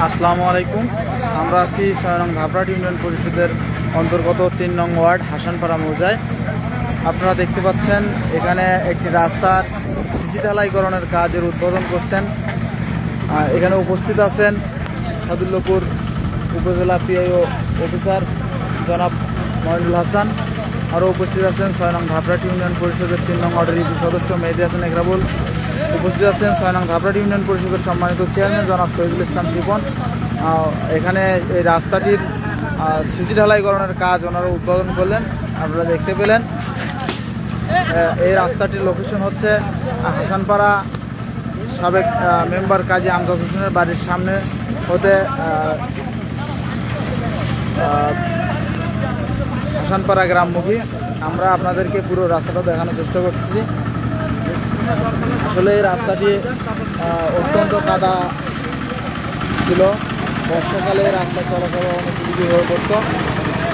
আসসালামু আলাইকুম। আমরা আছি ৬ নং ঘাবড়াট ইউনিয়ন পরিষদের অন্তর্গত ৩ নং ওয়ার্ড হাসানপাড়া মৌজায়। আপনারা দেখতে পাচ্ছেন এখানে একটি রাস্তার সিসি ঢালাইকরণের কাজের উদ্বোধন করছেন। এখানে উপস্থিত আছেন সাদুল্লাপুর উপজেলা পিআইও অফিসার জনাব মহিনুল হাসান। আরও উপস্থিত আছেন ৬ নং ঘাবড়াট ইউনিয়ন পরিষদের ৩ নং ওয়ার্ডের ইউপি সদস্য মেহেদি হাসান একরাবুল। উপস্থিত আছেন ৬ নং ঘাবড়াট ইউনিয়ন পরিষদের সম্মানিত চেয়ারম্যান জনাব শহীদুল ইসলাম শিপন। এখানে এই রাস্তাটির সিসি ঢালাইকরণের কাজ ওনারা উদ্বোধন করলেন, আপনারা দেখতে পেলেন। এই রাস্তাটির লোকেশন হচ্ছে হাসানপাড়া সাবেক মেম্বার কাজী আমজাদ হোসেনের বাড়ির সামনে হতে হাসানপাড়া গ্রামমুখী। আমরা আপনাদেরকে পুরো রাস্তাটা দেখানোর চেষ্টা করতেছি। আসলে এই রাস্তাটি অত্যন্ত কাদা ছিল, বর্ষাকালে রাস্তা চলাচল অনুপযোগী হয়ে পড়ত।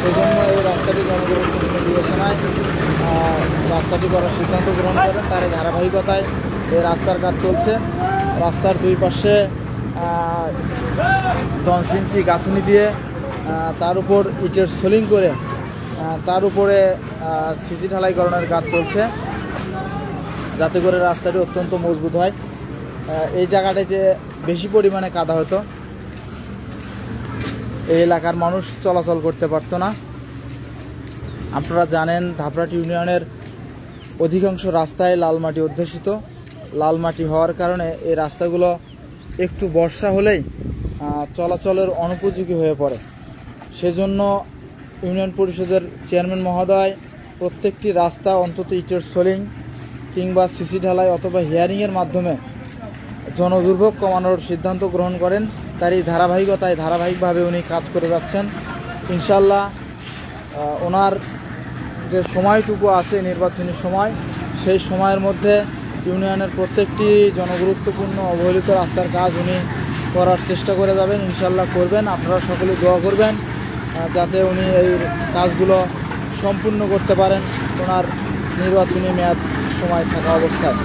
সেই জন্য এই রাস্তাটি জনগুরুত্বপূর্ণ বিবেচনায় রাস্তাটি করার সিদ্ধান্ত গ্রহণ করেন। তার ধারাবাহিকতায় এই রাস্তার কাজ চলছে। রাস্তার দুই পাশে 10 ইঞ্চি গাঁথুনি দিয়ে তার উপর ইটের সোলিং করে তার উপরে সিসি ঢালাইকরণের কাজ চলছে, যাতে করে রাস্তাটি অত্যন্ত মজবুত হয়। এই জায়গাটাতে বেশি পরিমাণে কাদা হতো, এই এলাকার মানুষ চলাচল করতে পারতো না। আপনারা জানেন ঘাবড়াট ইউনিয়নের অধিকাংশ রাস্তায় লাল মাটি অধ্যুষিত। লাল মাটি হওয়ার কারণে এই রাস্তাগুলো একটু বর্ষা হলেই চলাচলের অনুপযোগী হয়ে পড়ে। সেজন্য ইউনিয়ন পরিষদের চেয়ারম্যান মহোদয় প্রত্যেকটি রাস্তা অন্তত ইটের সোলিং কিংবা সিসি ঢালাই অথবা হিয়ারিংয়ের মাধ্যমে জনদুর্ভোগ কমানোর সিদ্ধান্ত গ্রহণ করেন। তারই ধারাবাহিকভাবে উনি কাজ করে যাচ্ছেন। ইনশাল্লাহ ওনার যে সময়টুকু আছে নির্বাচনী সময়, সেই সময়ের মধ্যে ইউনিয়নের প্রত্যেকটি জনগুরুত্বপূর্ণ অবহেলিত রাস্তার কাজ উনি করার চেষ্টা করে যাবেন। ইনশাল্লাহ করবেন। আপনারা সকলে দোয়া করবেন যাতে উনি এই কাজগুলো সম্পূর্ণ করতে পারেন ওনার নির্বাচনী মেয়াদ সময় থাকা অবস্থায়।